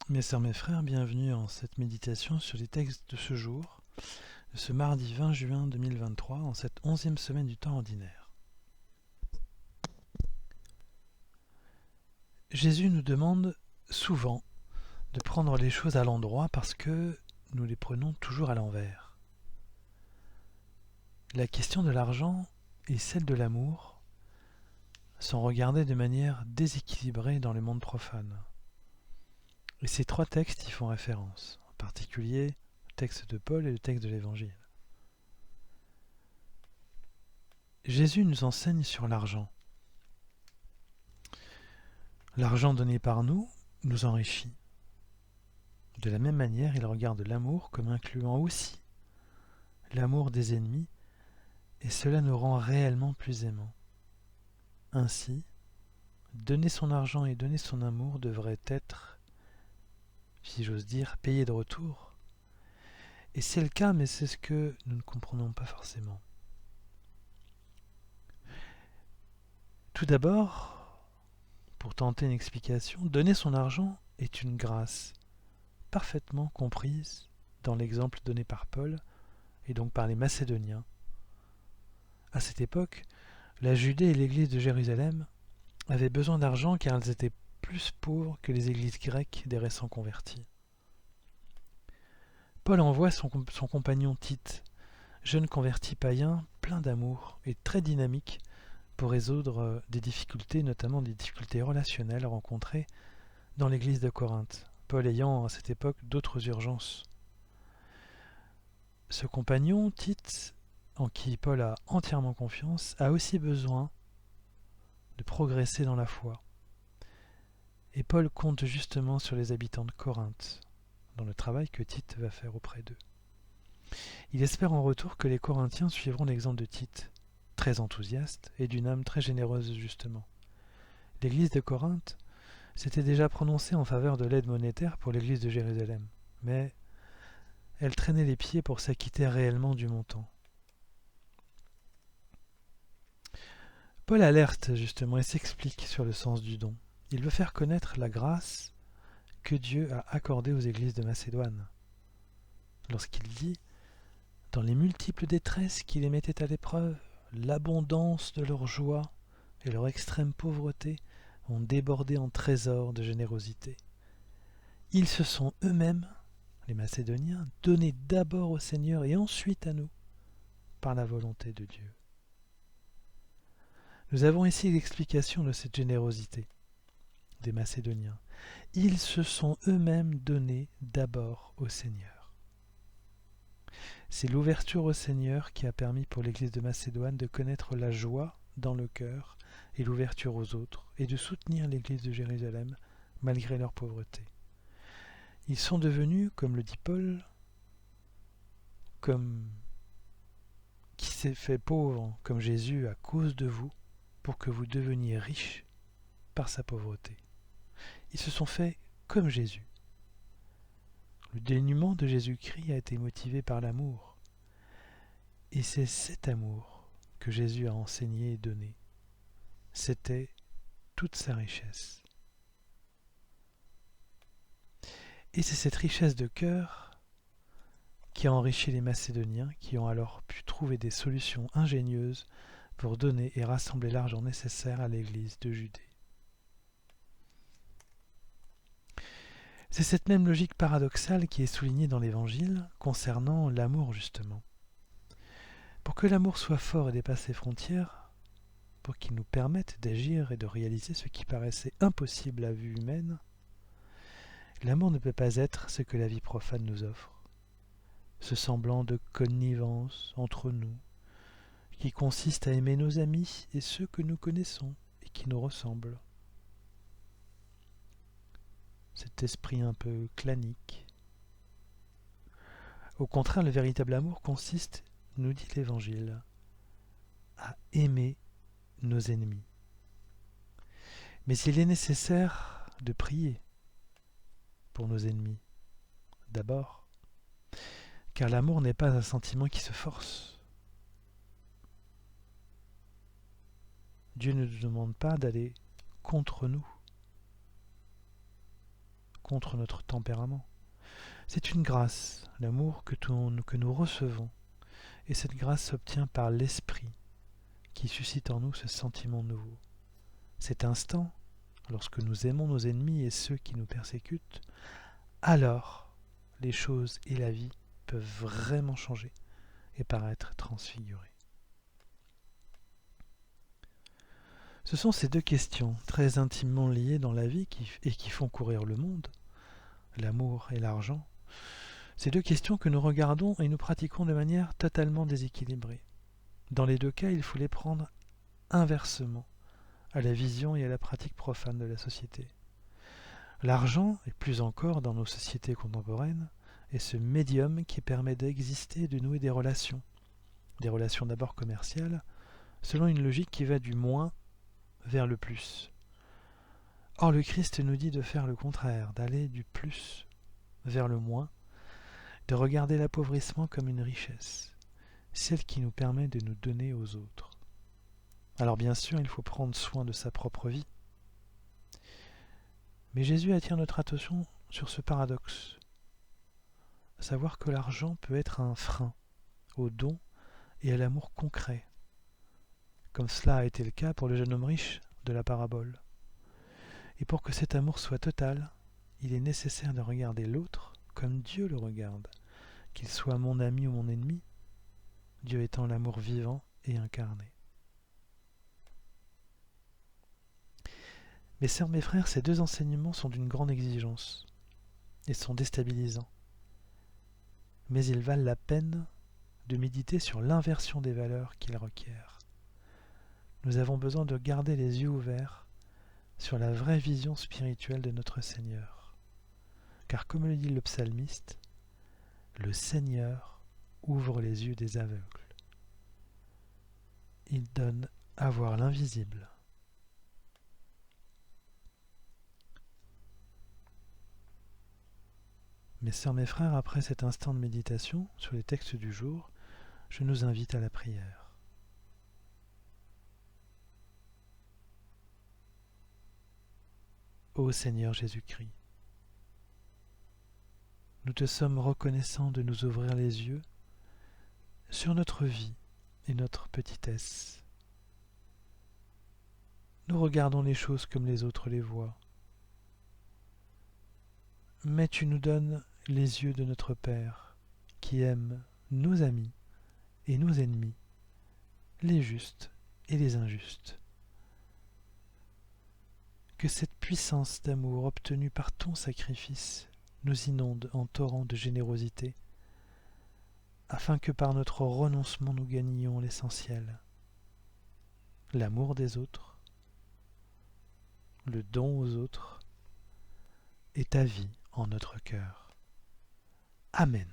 Mes sœurs, mes frères, bienvenue en cette méditation sur les textes de ce jour, de ce mardi 20 juin 2023, en cette 11e semaine du temps ordinaire. Jésus nous demande souvent de prendre les choses à l'endroit parce que nous les prenons toujours à l'envers. La question de l'argent et celle de l'amour sont regardées de manière déséquilibrée dans le monde profane. Et ces trois textes y font référence, en particulier le texte de Paul et le texte de l'Évangile. Jésus nous enseigne sur l'argent. L'argent donné par nous nous enrichit. De la même manière, il regarde l'amour comme incluant aussi l'amour des ennemis, et cela nous rend réellement plus aimants. Ainsi, donner son argent et donner son amour devrait être, si j'ose dire, payé de retour. Et c'est le cas, mais c'est ce que nous ne comprenons pas forcément. Tout d'abord, pour tenter une explication, donner son argent est une grâce parfaitement comprise dans l'exemple donné par Paul et donc par les Macédoniens. À cette époque, la Judée et l'église de Jérusalem avaient besoin d'argent car elles étaient plus pauvres que les églises grecques des récents convertis. Paul envoie son compagnon Tite, jeune converti païen, plein d'amour et très dynamique pour résoudre des difficultés, notamment des difficultés relationnelles rencontrées dans l'église de Corinthe, Paul ayant à cette époque d'autres urgences. Ce compagnon, Tite, en qui Paul a entièrement confiance, a aussi besoin de progresser dans la foi. Et Paul compte justement sur les habitants de Corinthe, dans le travail que Tite va faire auprès d'eux. Il espère en retour que les Corinthiens suivront l'exemple de Tite, très enthousiaste et d'une âme très généreuse justement. L'église de Corinthe s'était déjà prononcée en faveur de l'aide monétaire pour l'église de Jérusalem, mais elle traînait les pieds pour s'acquitter réellement du montant. Paul alerte justement et s'explique sur le sens du don. Il veut faire connaître la grâce que Dieu a accordée aux églises de Macédoine. Lorsqu'il dit, dans les multiples détresses qui les mettaient à l'épreuve, l'abondance de leur joie et leur extrême pauvreté ont débordé en trésors de générosité. Ils se sont eux-mêmes, les Macédoniens, donnés d'abord au Seigneur et ensuite à nous, par la volonté de Dieu. Nous avons ici l'explication de cette générosité des Macédoniens. Ils se sont eux-mêmes donnés d'abord au Seigneur. C'est l'ouverture au Seigneur qui a permis pour l'Église de Macédoine de connaître la joie dans le cœur et l'ouverture aux autres, et de soutenir l'Église de Jérusalem malgré leur pauvreté. Ils sont devenus, comme le dit Paul, comme qui s'est fait pauvre comme Jésus à cause de vous, pour que vous deveniez riches par sa pauvreté. Ils se sont faits comme Jésus. Le dénuement de Jésus-Christ a été motivé par l'amour. Et c'est cet amour que Jésus a enseigné et donné. C'était toute sa richesse. Et c'est cette richesse de cœur qui a enrichi les Macédoniens, qui ont alors pu trouver des solutions ingénieuses pour donner et rassembler l'argent nécessaire à l'église de Judée. C'est cette même logique paradoxale qui est soulignée dans l'Évangile concernant l'amour justement. Pour que l'amour soit fort et dépasse ses frontières, pour qu'il nous permette d'agir et de réaliser ce qui paraissait impossible à vue humaine, l'amour ne peut pas être ce que la vie profane nous offre, ce semblant de connivence entre nous, qui consiste à aimer nos amis et ceux que nous connaissons et qui nous ressemblent. Cet esprit un peu clanique. Au contraire, le véritable amour consiste, nous dit l'Évangile, à aimer nos ennemis. Mais il est nécessaire de prier pour nos ennemis, d'abord, car l'amour n'est pas un sentiment qui se force. Dieu ne nous demande pas d'aller contre nous, contre notre tempérament. C'est une grâce, l'amour que nous recevons, et cette grâce s'obtient par l'Esprit qui suscite en nous ce sentiment nouveau. Cet instant, lorsque nous aimons nos ennemis et ceux qui nous persécutent, alors les choses et la vie peuvent vraiment changer et paraître transfigurées. Ce sont ces deux questions très intimement liées dans la vie et qui font courir le monde, l'amour et l'argent, ces deux questions que nous regardons et nous pratiquons de manière totalement déséquilibrée. Dans les deux cas, il faut les prendre inversement à la vision et à la pratique profane de la société. L'argent, et plus encore dans nos sociétés contemporaines, est ce médium qui permet d'exister et de nouer des relations d'abord commerciales, selon une logique qui va du moins vers le plus. Or le Christ nous dit de faire le contraire, d'aller du plus vers le moins, de regarder l'appauvrissement comme une richesse, celle qui nous permet de nous donner aux autres. Alors bien sûr, il faut prendre soin de sa propre vie. Mais Jésus attire notre attention sur ce paradoxe, à savoir que l'argent peut être un frein au don et à l'amour concret, comme cela a été le cas pour le jeune homme riche de la parabole. Et pour que cet amour soit total, il est nécessaire de regarder l'autre comme Dieu le regarde, qu'il soit mon ami ou mon ennemi, Dieu étant l'amour vivant et incarné. Mes sœurs, mes frères, ces deux enseignements sont d'une grande exigence et sont déstabilisants. Mais ils valent la peine de méditer sur l'inversion des valeurs qu'ils requièrent. Nous avons besoin de garder les yeux ouverts sur la vraie vision spirituelle de notre Seigneur. Car comme le dit le psalmiste, le Seigneur ouvre les yeux des aveugles. Il donne à voir l'invisible. Mes sœurs, mes frères, après cet instant de méditation sur les textes du jour, je nous invite à la prière. Ô Seigneur Jésus-Christ, nous te sommes reconnaissants de nous ouvrir les yeux sur notre vie et notre petitesse. Nous regardons les choses comme les autres les voient. Mais tu nous donnes les yeux de notre Père, qui aime nos amis et nos ennemis, les justes et les injustes. Que cette puissance d'amour obtenue par ton sacrifice nous inonde en torrent de générosité, afin que par notre renoncement nous gagnions l'essentiel, l'amour des autres, le don aux autres, et ta vie en notre cœur. Amen.